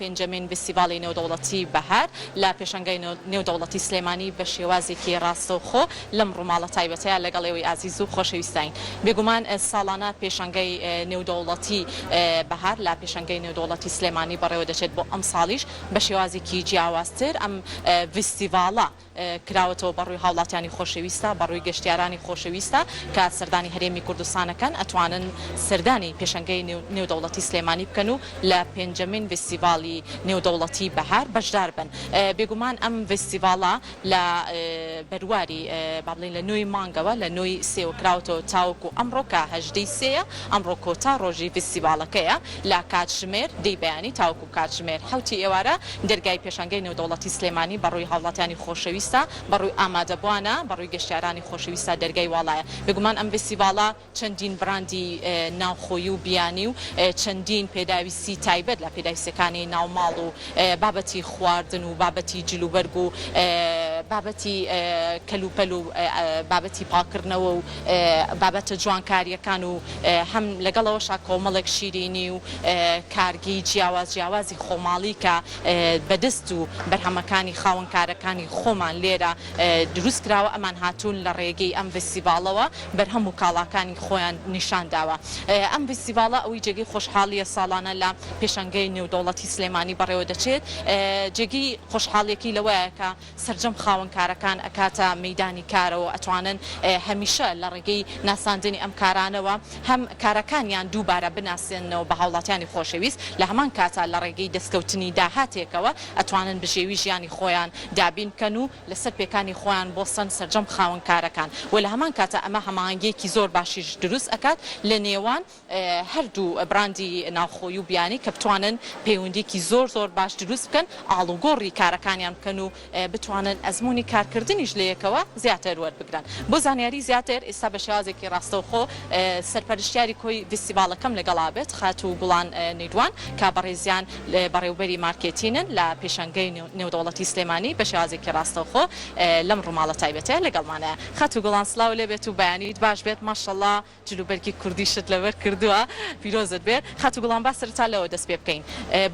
پێنجەمین فستیڤاڵی نێودەوڵەتی بەهار لە پێشەنگای نێودەوڵەتی سلێمانی بە شێوازێکی ڕاستەوخۆ لەم ڕووماڵە تایبەتەیە لەگەڵ ئێوەی ئازیز و خۆشەویستین. بێگومان ساڵانە پێشەنگای نێودەوڵەتی بەهار لە پێشەنگای نێودەوڵەتی سلێمانی بەڕێوە دەچێت بۆ ئەم ساڵیش بە شێوازێکی جیاوازتر ئەم فستیڤاڵە کراوەتەوە بەڕووی هاوڵاتیانی خۆشەویستە بەڕووی گەشتیارانی خۆشەویستە کە سەردانی هەرێمی کوردستانەکەن ئەتوانن سەردانی پێشەنگای نێودەوڵەتی سلێمانی بکەن و لە پێنجەمین فستیڤاڵی نێودەوڵەتی بەهار بەشدار بن. بێگومان ئەم فستیڤاڵە لە بەرواری با بڵێن لە نوێی مانگەوە لە نوێی سێوە کراوەتەوە تاوەکو ئەمڕۆ کە 18 سێیە ئەمڕۆ کۆتا ڕۆژی فستیڤاڵەکەیە لە کاتژمێر دەی بەیانی تاوەکو کاتژمێر حوتی ئێوارە دەرگای پێشەنگای نێودەوڵەتی سلێمانی بەڕووی هاوڵاتیانی خۆشەویستە بەڕووی ئامادەبوانە بەڕووی گەشتیارانی خۆشەویستە دەرگای واڵایە. بێگومان ئەم فستیڤاڵە چەندین براندی ناوخۆیی و بیانی و چەندین پێداویستی تایبەت لە پێداویستەکانی ناوماڵ و بابەتی خواردن و بابەتی جلوبەرگ و بابەتی کەلوپەل و بابەتی پاکردنەوە و بابەتە جوانکاریەکان و هەم لەگەڵەوەشا کۆمەڵێک شیرینی و کارگی جیاوازی خۆماڵی کە بەدەست و بەرهەمەکانی خاوەنکارەکانی خۆمان لێرە دروست کراوە ئەمان هاتوون لە ڕێگەی ئەم فستیڤاڵەوە بەرهەم و کاڵاکانی خۆیان نیشان داوە. ئەم فستیڤاڵە ئەوەی جێگەی خۆشحاڵیە ساڵانە لە پێشەنگای نێودەوڵەتی سلێمانی بەڕێوە دەچێت. جێگەی خۆشحاڵیەکی لەوەیە کە سەرجەم خاوەنکارەکان ئەکاتە مەیدانی کارەوە ئەتوانن هەمیشە لە ڕێگەی ناساندنی ئەم کارانەوە هەم کارەکانیان دووبارە بناسێنەوە بە هاوڵاتیانی خۆشەویست لە هەمان کاتا لە ڕێگەی دەستکەوتنی داهاتێکەوە ئەتوانن بژێوی ژیانی خۆیان دابین بکەن و لەسەر پێکانی خۆیان بۆسەن سەرجەم خاوەنکارەکان و لە هەمان کاتە ئەمە هەماهنگێکی زۆر باشیش دروست ئەکات لە نێوان هەردوو براندی ناوخۆی و بیانی کە بتوانن پەیوەندیکی زۆر باش دروست بکەن ئاڵوگۆڕی کارەکانیان بکەن و بتوانن ئەزمموی کارکردنیش لە یەکەوە زیاتر وەربگرن. بۆ زانیاری زیاتر ئێستا بە شێوازێکی ڕاستەوخۆ سەرپەرشتیاری کۆی فستیڤاڵەکەم لەگەڵا بێت خات و گوڵان نێدوان کا بەڕێزیان بەڕێوبەری مارکێتینن لە پێشەنگای نێودەوڵەتی سلێمانی بە شێوازێکی ڕاستەوخۆ لەم ڕووماڵە تایبەتەیە لەگەڵمانەیە. خات و گوڵان سلااو لێ بێت و بەیانیت باش بێت ماشەڵڵا جلوبەرگی کوردیشت لەبەر کردووە پیرۆزت بێت. خات و گوڵان با سەرتا لەوە دەست پێ بکەین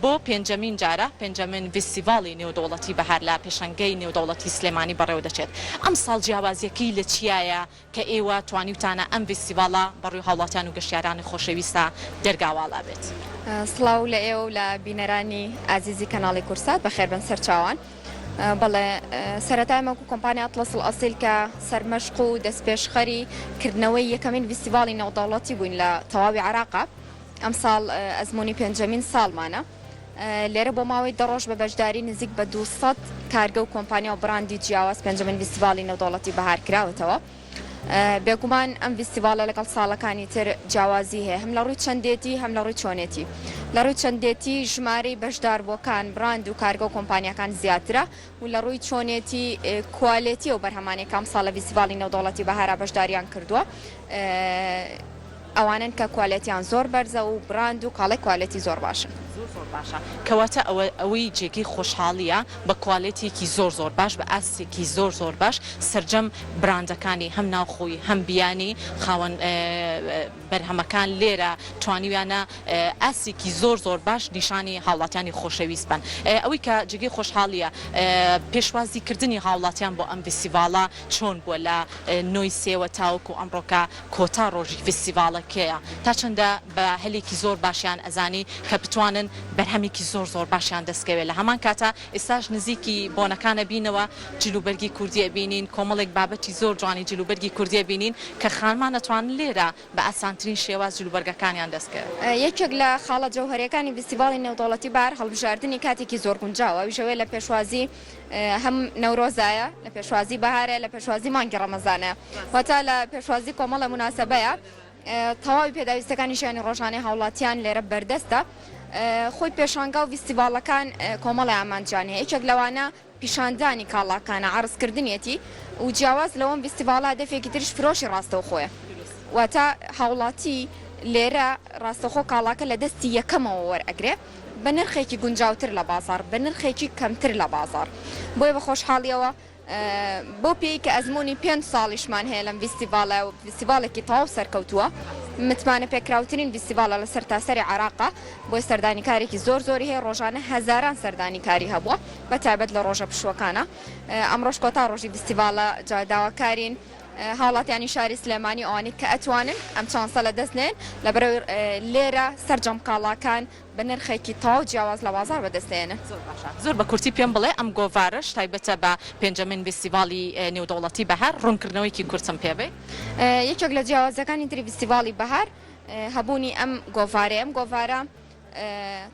بۆ پێنجەمین جارە پێنجەمین فستیڤاڵی نێودەوڵەتی بەهار لە پێشەنگای نێودەوڵەتی سلێمانی بەڕێوە دەچێت. ئەم ساڵ جیاوازیەکەی لە چیایە کە ئێوە توانیوتانە ئەم فستیڤاڵە بەڕووی هاوڵاتیان و گەشتیارانی خۆشەویستە دەرگاواڵا بێت. سڵاو لە ئێوە و لە بینەرانی ئازیزی کەناڵی کورسات بەخێر بن سەرچاوان. بەڵێ سەرەتای مەکو کۆمپانیا ئەتڵەسڵ ئەسیل کە سەرمەشق و دەستپێشخەری کردنەوەی یەکەمین فستیڤاڵی نێودەوڵەتی بووین لە تەواوی عێراقا. ئەم ساڵ ئەزمموی پێنجەمین ساڵمانە لێرە بۆ ماوەی دەڕۆژ بە بەشداری نزیک بە 200 کارگە و کۆمپانیا و براندی جیاواز پێنجەمین فستیڤاڵی نێودەوڵەتی بەهار کراوەتەوە. بێگومان ئەم فستیڤاڵە لەگەڵ ساڵەکانی تر جیاوازی هەیە هەم لە ڕووی چەندێتی هەم لە ڕووی چۆنێتی. لە ڕووی چەندێتی ژمارەی بەشداربووەکان براند و کارگە و کۆمپانیەکان زیاترە و لە ڕووی چۆنێتی کوالێتی و بەرهەمانێک کام ساڵە فستیڤاڵی نێودەوڵەتی بەهارا بەشداریان کردووە ئەوانن کە کوالێتیان زۆر بەرزە و براند و کاڵی کوالێتی زۆر باشن. باشە کەواتە ئەوەی جێگەی خۆشحاڵیە بە کوالێتێکی زۆر باش بە ئاستێکی زۆر باش سەرجەم براندەکانی هەم ناوخۆی هەم بیانی خاوەن بەرهەمەکان لێرە توانیویانە ئاستێکی زۆر باش نیشانی هاوڵاتیانی خۆشەویست بن. ئەوەی کە جێگەی خۆشحاڵیە پێشوازیکردنی هاوڵاتیان بۆ ئەم فستیڤاڵە چۆن بووە لە نۆی سێوە تاوەکو ئەمڕۆکە کۆتا ڕۆژی فستیڤاڵەکەیە تا چەندە بە هەلێکی زۆر باشیان ئەزانی کە بتوانن بەرهەمێکی زۆر باشیان دەستکەوێت. لە هەمان کاتە ئێستاش نزیکی بۆنەکانە بینەوە جلوبەرگی کوردیە بینین کۆمەڵێک بابەتی زۆر جوانی جلوبەرگی کوردیە بینین کە خانمان ئەتوانن لێرە بە ئاسانترین شێواز جلوبەرگەکانیان دەستکەوێت. یەکێک لە خاڵە جەوهەریەکانی فستیڤاڵی نێودەوڵەتی بەهار هەڵبژاردننی کاتێکی زۆر گونجاوە ویژەوەی لە پێشوازی هەم نەورۆزایە لە پێشوازی بەهارە لە پێشوازی مانگی ڕەمەزانە واتە لە پێشوازی کۆمەڵە مناسەبەیە تەواوی پێداویستەکانی ژیانی ڕۆژانەی هاوڵاتیان لێرە بەردەستە. خۆی پێشانگا و فستیڤاڵەکان کۆمەڵی ئامانجیانەیە یەکێک لەوانە پیشاندانی کاڵاکانە عرضکردنیەتی و جیاواز لەوەم فستیڤاڵە دەفێکی ترش فرۆشی ڕاستەوخۆیە واتە هاوڵاتی لێرە ڕاستەخۆ کاڵاکە لە دەستی یەکەمەوە وەرئەگرێ بە نرخێکی گونجاوتر لە بازار بە نرخێکی کەمتر لە بازار بۆیە بە خۆشحاڵیەوە بۆ پێی کە ئەزمموی 5 ساڵیشمان هەیە لەم فستیڤاڵە و فستیڤاڵێکی تەواو سەرکەوتووە متمانە پێکراوترین فیستیڤالە لە سەرتاسەری عێراقا بۆی سەردانیکارێکی زۆری هەیە ڕۆژانە هەزاران سەردانیکاری هەبووە بە تایبەت لە ڕۆژە پشوەکانە ئەمڕۆژ کۆتا ڕۆژی فیستیڤالە داواکارین هاوڵاتیانی شاری سلێمانی ئەوانەی کە ئەتوانن ئەم چانسە لە دەستنێن لەبەرەوەی لێرە سەرجەم کاڵاکان بە نرخێکی تاو جیاواز لە بازار بەدەستێنە زۆر بە کورتی پێم بڵێ ئەم گۆڤارش تایبەتە بە پێنجەمین فیستیڤالی نێودەوڵەتی بەهار ڕوونکردنەوەیکی کورتم پێبێ یەکێک لە جیاوازەکانی تری فیستیڤالی بەهار هەبوونی ئەم گۆڤارەیە ئەم گۆڤارە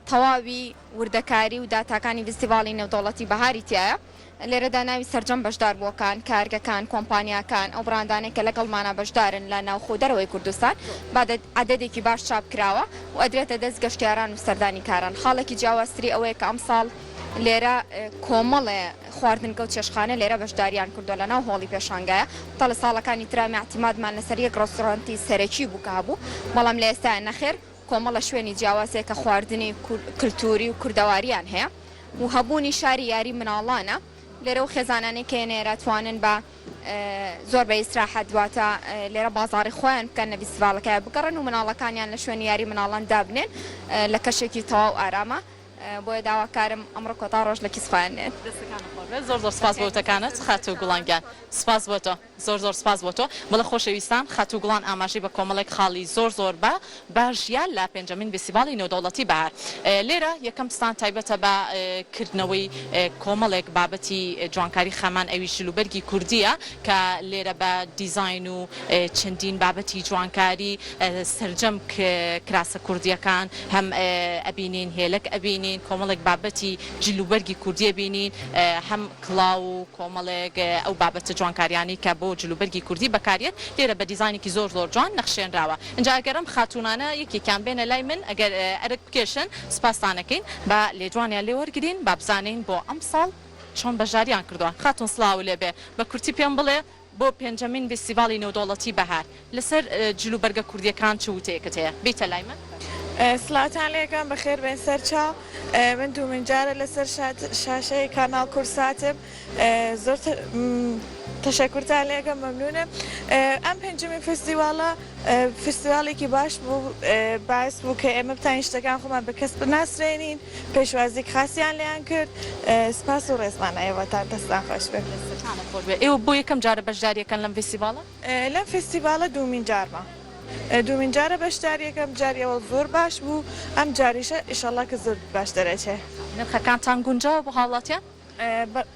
تەواوی وردەکاری و داتاکانی فیستیڤالی نێودەوڵەتی بەهاری تایە لێرەدا ناوی سەرجەم بەشدار بووەکان کارگەکان کۆمپانیاکان ئەو بڕاندانێک کە لەگەڵمانە بەشدارن لە ناوخۆ دەرەوەی کوردستان عەدەدێکی باش چاپ کراوە و ئەدرێتە دەست گەشتیاران و سەردانیکاران خاڵێکی جیاوازتری ئەوەیە کە ئەمساڵ لێرە کۆمەڵێ خواردنگە و چێشخانە لێرە بەشداریان کردو لە ناو هۆڵی پێشانگایە تا لە ساڵەکانی ترامی اعتیمادمان لەسەر یەک ڕێستۆرانتی سەرەکی بوو کە هەبوو بەڵام لە ئێستا نەخێر کۆمەڵە شوێنی جیاوازەیە کە خواردنی کلتوری و کوردەواریان هەیە و هەبوونی شاری یاری مناڵانە لێرە و خێزانانی کە نێرە توانن بە زۆر بە ئیسراحەت دواتە لێرە بازاڕی خۆیان بکەن نە فیستیڤالەکە بگەڕن و مناڵەکانیان لە شوێنی یاری مناڵان دابنێن لە کەشێکی تەواو ئارامە بۆیە داواکارم ئەمڕۆ کۆتا ڕۆژ لە کیسخوایانێن زۆر سپاس بۆ وتەکانت خات و گوڵانگیان سپاس بۆ تۆ زۆر سپاس بۆ تۆ بڵە خۆشەویستان خات و گوڵان ئاماژەی بە کۆمەڵێک خاڵی زۆر بە ژیان لە پێنجەمین فیستیڤالی نێودەوڵەتی بەهار لێرە یەکەم ستان تایبەتە بە کردنەوەی کۆمەڵێک بابەتی جوانکاری خەمان ئەوی شلوبەرگی کوردیە کە لێرە بە دیزاین و چەندین بابەتی جوانکاری سەرجەم کراسە کوردیەکان هەم ئەبینین هێلک ئەبینین کۆمەڵێک بابەتی جلوبەرگی کوردی بینین هەم کڵاو و کۆمەڵێک ئەو بابەتە جوانکاریانی کە بۆ جلوبەرگی کوردی بەکارێت لێرە بە دیزاینێکی زۆر جوان نەخشێنراوە اینجا ئەگەرم خاتونانە یەکێکیان بێنە لای من ئەگەر ئەرک بکێشن سپاسانەکەین بە لێجوانیان لێ وەرگین با بزانین بۆ ئەم ساڵ چۆن بەژاریان کردووە خاتون سڵاو لێبێ بە کورتی پێم بڵێ بۆ پێنجەمین فیستیڤالی نێودەوڵەتی بەهار لەسەر جلوبەرگە کوردیەکان چ وتەیەکت هەیە بیتە لای من سلاوتان لێکم بەخێر بێن سەرچاو من دوومین جارە لەسەر شاشەی کاناڵ کورساتم زۆر تەشەکورتان لێکم مەمنونم ئەم پێنجەمین فستیڤالە فستیڤالێکی باش بوو باعث بوو کە ئێمە بتانین شتەکان خۆمان بە کەس بناسرێنین پێشوازی خاسیان لێیان کرد سپاس و ڕێزمان ئێوەتان دەستان خۆش بێت ئێوە بۆ یەکەم جارە بەشداریەکەن لەم فستیڤالە لەم فستیڤالە دوومین جارمە دوومین جارە بەشداریەکەم جاریەوە زۆر باش بوو ئەم جاریشە ئیشەڵا کە زۆر باش دەرەچێ نرخەکانتان گونجاوە بۆ هاوڵاتیان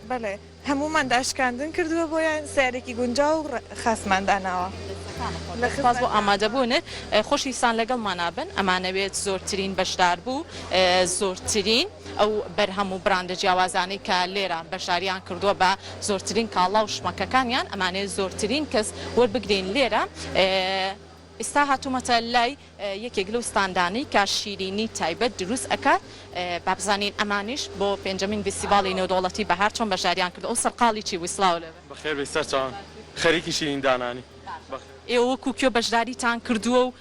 بەڵێ هەمومان داشکاندن کردووە بۆیان سیارێکی گونجاو و خاسمانداناوە سپاس بۆ ئامادەبوونت خۆشیویستان لەگەڵمانابن ئەمانەوێت زۆرترین بەشدار بوو زۆرترین ئەو بەرهەم و براندە جیاوازانەی کە لێرە بەشداریان کردووە بە زۆرترین کاڵا و شمەکەکانیان ئەمانەیە زۆرترین کەس وەربگرین لێرە ئێستا هاتوومەتە لای یەکێک لەو ستاندانەی کە شیرینی تایبەت دروست ئەکات با بزانین ئەمانیش بۆ پێنجەمین فستیڤالی نێودەوڵەتی بەهار چۆن بەشداریان کرد ئەو سەرقاڵی چی ویسلااو لێ بەخێر بێ سەرچاوان خەریکی شیرین دانانی ئێوە وەکو کوێ بەشداریتان کردووە و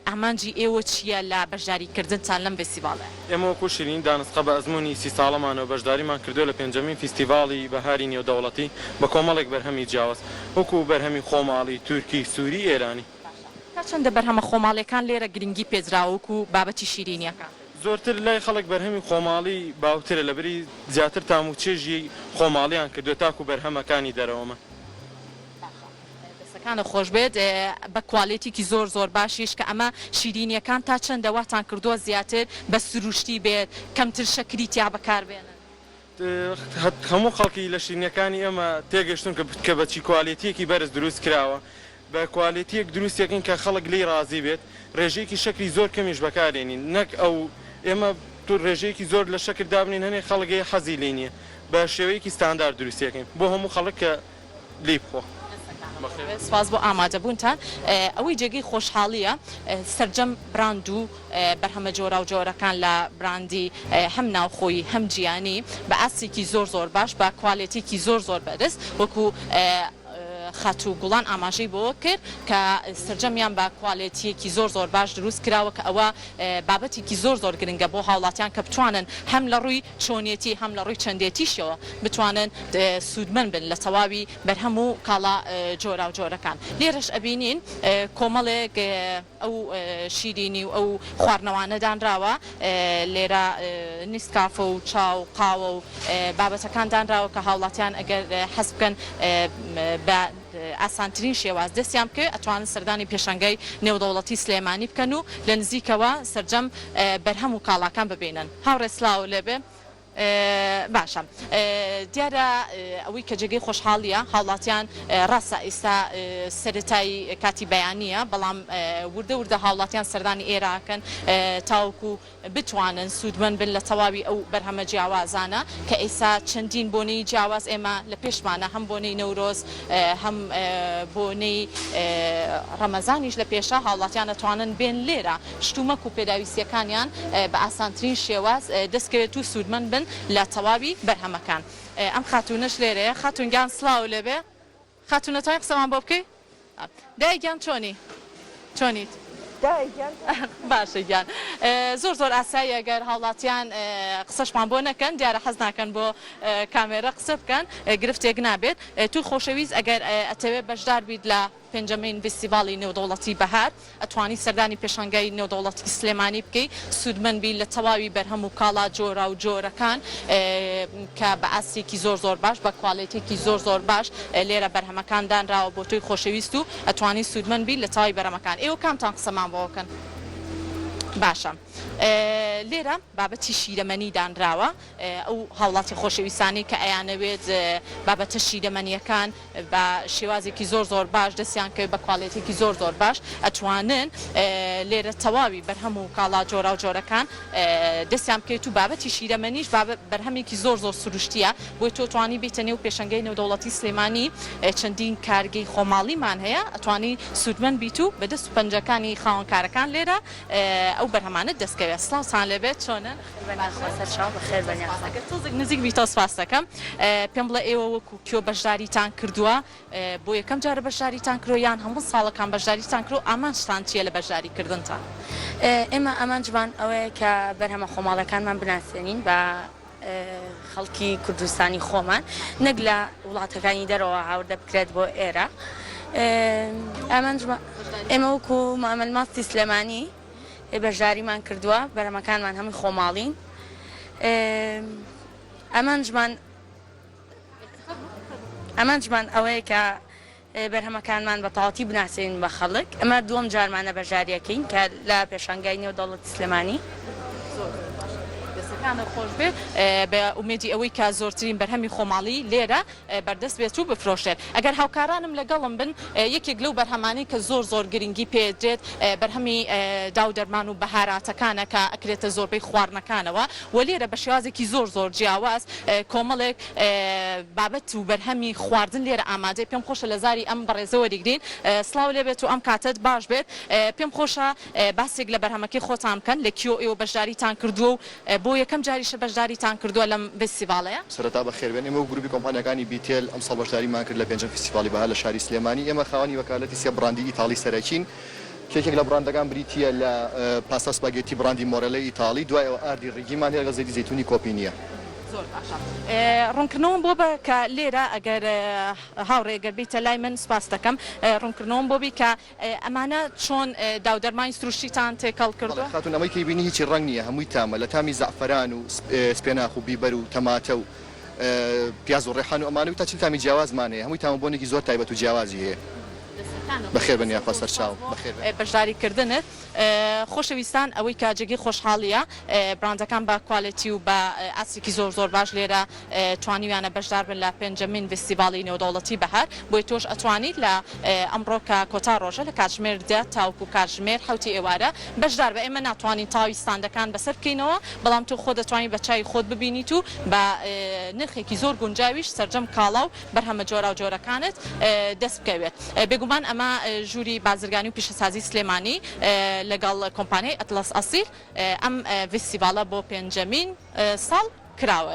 ئامانجی ئێوە چییە لە بەشداریکردنتان لەم فستیڤالە ئێمە وەکو شیرین دانسقە بە ئەزمموی 30 ساڵەمانەوە بەشداریمان کردو لە پێنجەمین فستیڤالی بەهاری نێودەوڵەتی بە کۆمەڵێک بەرهەمی جیاواز وەکو بەرهەمی خۆماڵی تورکی سووری ئێرانی تا چەندە بەرهەمە خۆماڵیەکان لێرە گرنگی پێدراوەک و بابەتی شیرینیەکان زۆرتر لای خەڵک بەرهەمی خۆماڵی باوترە لەبەری زیاتر تام و چێژی خۆماڵیان کردو تاکو بەرهەمەکانی دەرەوەمە دەستەکانە خۆش بێت بە کواڵێتێکی زۆر باشیش کە ئەمە شیرینیەکان تا چەندەواتان کردووە زیاتر بە سروشتی بێت کەمتر شەکری تیا بەکاربێنن هەموو خەڵکی لە شیرینەکانی ئێمە تێگەشتون کە بەچی کوالیتیەکی بەرز دروست کراوە بە کوالیتیەک دروستێکین کە خەڵک لی ڕازی بێت ڕێژەیەکی شکری زۆر کەمیش بەکارێنین نەک ئەو ئێمە تو ڕێژەیەکی زۆر لە شکر دابنین هەنێ خەڵگەی حەزی لێ نییە بە شێوەیەکی ستاندار دروستێکین بۆ هەموو خەڵک کە لی بخۆ سپاس بۆ ئامادەبوونتان ئەوەی جێگەی خۆشحاڵیە سەرجەم براند و بەرهەمە جۆرا و جۆرەکان لە براندی هەم ناوخۆی هەم جیانی بە ئاسێکی زۆر باش بە کواڵێتێکی زۆر بەرز وەکو خەت و گوڵان ئاماژەی بۆ کرد کە سرجەمیان بە کوالێتیەکی زۆر باش دروست کراوە کە ئەوە بابەتێکی زۆر گرنگە بۆ هاوڵاتیان کە بتوانن هەم لە ڕووی چۆنیەتی هەم لە ڕووی چەندێتیشەوە بتوانن سوودمەند بن لە تەواوی بەرهەموو کاڵا جۆرا و جۆرەکان. لێرەش ئەبینین کۆمەڵێک ئەو شیرینی و ئەو خواردنەوانە دانراوە لێرە نیسکافە و چاو قاوە و بابەتەکان دانراوە کە هاوڵاتیان ئەگەر حەز بکەن بە ئاسانترین شێواز دەستیان بکە ئەتوانن سەردانی پێشەنگای نێودەوڵەتی سلێمانی بکەن و لە نزیکەوە سرجەم بەرهەم و کاڵاکان ببینن. هاوڕێ سلااو لێبێ. باشە دیارە ئەوەی کە جێگەی خۆشحاڵیە هاوڵاتیان ڕاستە ئێستا سەرەتایی کاتی بەیانیە بەڵام وردە هاوڵاتیان سەردانی ئێراکەن تاوکو بتوانن سوودمەند بن لە تەواوی ئەو بەرهەمە جیاوازانە کە ئێستا چەندین بۆنەی جیاواز ئێمە لە پێشمانە هەم بۆنەی نەورۆز هەم بۆنەی ڕەمەزانیش لە پێشە هاوڵاتیان دەتوانن بێن لێرە شتومەک و پێداویستیەکانیان بە ئاسانترین شێواز دەستکەوێت و سوودمەند بن لە تەواوی بەرهەمەکان. ئەم خاتونەش لێرەیە خاتونگیان سلااو لێبێ خاتونەتای قسەمان بۆ بکەی دایگیان چۆنیت باشە گیان زۆر ئاسایی ئەگەر هاوڵاتیان قسەشمان بۆ نەکەن دیارە حەز ناکەن بۆ کامێرە قسە بکەن گرفتێک نابێت تو خۆشەویست ئەگەر ئەتەوێت بەشدار بیت لە پێنجەمین فستیڤاڵی نێودەوڵەتی بەهار ئەتوانی سەردانی پێشەنگای نێودەوڵەتی سلێمانی بکەی سوودمەند بی لە تەواوی بەرهەم و کاڵا جۆرا و جۆرەکان کە بە ئاسێکی زۆر باش بە کوالێتێکی زۆر باش لێرە بەرهەمەکان دانراوە بۆ تۆی خۆشەویست و ئەتوانی سوودمەند بی لە تەواوی بەرهەمەکان. ئێوە کامتان قسەمان بۆکەن باشە. لێرە بابەتی شیرەمەنی دانراوە ئەو هاوڵاتی خۆشەویستانی کە ئەیانەوێت بابەتە شیرەمەنیەکان بە شێوازێکی زۆر باش دەستیان کرد بە کوالێتێکی زۆر باش ئەتوانن لێرە تەواوی بەرهەم و کاڵا جۆرا و جۆرەکان دەستیان بکەیت و بابەتی شیرەمەنیش بەرهەمێکی زۆر سروشتیە بۆی تۆ توانی بێتە نێو پێشەنگای نێودەوڵەتی سلێمانی چەندین کارگەی خۆماڵیمان هەیە ئەتوانی سوودمەند بیت و بەدەست و پەنجەکانی خاوەنکارەکان لێرە ئەو بەرهەمانە دەستکەوێت. سلااوان لێبێت چۆنن نزیک بیتە سپاس دەکەم پێم بڵێ ئێوە وەکو کێ بەشداریتان کردووە بۆ یەکەم جارە بەشداریتان کرۆ یان هەموو ساڵەکان بەشداریتان کرۆ ئامانجتان چیە لە بەشداریکردنتان؟ ئێمە ئامانجمان ئەوەیە کە بەرهەمە خۆماڵەکانمان بناسیێنین بە خەڵکی کوردستانی خۆمان نەک لە وڵاتەکانی دەرەوە هاوردە بکرێت بۆ ئێرە. ئێمە وەکو مامەل ماستی سلێمانی بەشداریمان کردووە بەرهەمەکانمان هەمووی خۆماڵین ئەمانجمان ئەوەیە کە بەرهەمەکانمان بە تەواوی بناسیێنین بە خەڵک. ئەمە دووەم جارمانە بەشداریەکەین کە لە پێشەنگای نێودەوڵەتی سلێمانی خۆش بێت بە ئومێدی ئەوەی کە زۆرترین بەرهەمی خۆماڵی لێرە بەردەست بێت و بفرۆشێت. ئەگەر هاوکارانم لەگەڵم بن یەکێک لەو بەرهەمانی کە زۆر گرنگی پێدرێت بەرهەمی داو دەرمان و بەهاراتەکانە کە ئەکرێتە زۆربەی خواردنەکانەوە و لێرە بە شێوازێکی زۆر جیاواز کۆمەڵێک بابەت و بەرهەمی خواردن لێرە ئامادەی پێم خۆشە لە زاری ئەم بەڕێزەوە دیگرین. سلااو لێبێت و ئەم کاتت باش بێت پێم خۆشە باسێک لە بەرهەمەکەی خۆتان بکەن لە کیۆ ئێوە بەشداریتان کردووە و بۆ یەکەم جاریشە بەشداریتان کردووە لەم فستیڤاڵەیە؟ سەرەتا بەخێربێن ئێمە گروپی کۆمپانیەکانی بیتێل ئەم ساڵ بەشداریمان کرد لە پێنجەم فستیڤاڵی بەهار لە شاری سلێمانی. ئێمە خاوەنی وەکالەتی سێ براندی ئیتاڵی سەرەکین کێکێک لە براندەکان بریتیە لە پاستا سپاگێتی براندی مۆرەلەی ئیتاڵی دوایەوە ئاردی ڕیگیمان هەیە لە زەیدی زەیتونی کۆپینیە. زۆر باشە ڕوونکردنەوەم بۆ بە کە لێرە ئەگەر هاوڕێگەر بیتە لای من سپاس دەکەم ڕوونکردنەوەم بۆ بی کە ئەمانە چۆن داودەرمانی سروشتیتان تێکەڵ کردووە؟ خاتون ئەمەی کەی بینی هیچی ڕەنگ نییە هەمووی تامە لە تامی زەعفەران و سپێناخ و بیبەر و تەماتە و پیاز و ڕێحان و ئەمانە و تا چل تامی جیاوازمانەیە هەمووی تامەبوونێکی زۆر تایبەت و جیاوازی هەیە. بەخێر بن یاخوا سەرچاو بەشداریکردنت خۆشەویستان ئەوەی کە جێگەی خۆشحاڵیە براندەکان بە کوالێتی و بە ئاسێکی زۆر باش لێرە توانیویانە بەشدار بن لە پێنجەمین فستیڤاڵی نێودەوڵەتی بەهار بۆی تۆش ئەتوانیت لە ئەمڕۆ کە کۆتا ڕۆژە لە کاتژمێر دە تاوکو کاتژمێر حوتی ئێوارە بەشدار بە ئێمە ناتوانین تاوی ستاندەکان بەسەر بکەینەوە بەڵام تۆ خۆ دەتوانانی بە چای خۆت ببینیت و بە نرخێکی زۆر گونجاویش سەرجەم کاڵا و بەرهەمە جۆرا و جۆرەکانت دەست بکەوێت. بێگومان ئەمە ژووری بازرگانی و پیشەسازی سلێمانی لەگەڵ کۆمپانیای ئەتلەس ئەسیل ئەم فستیڤاڵە بۆ پێنجەمین ساڵ کراوە.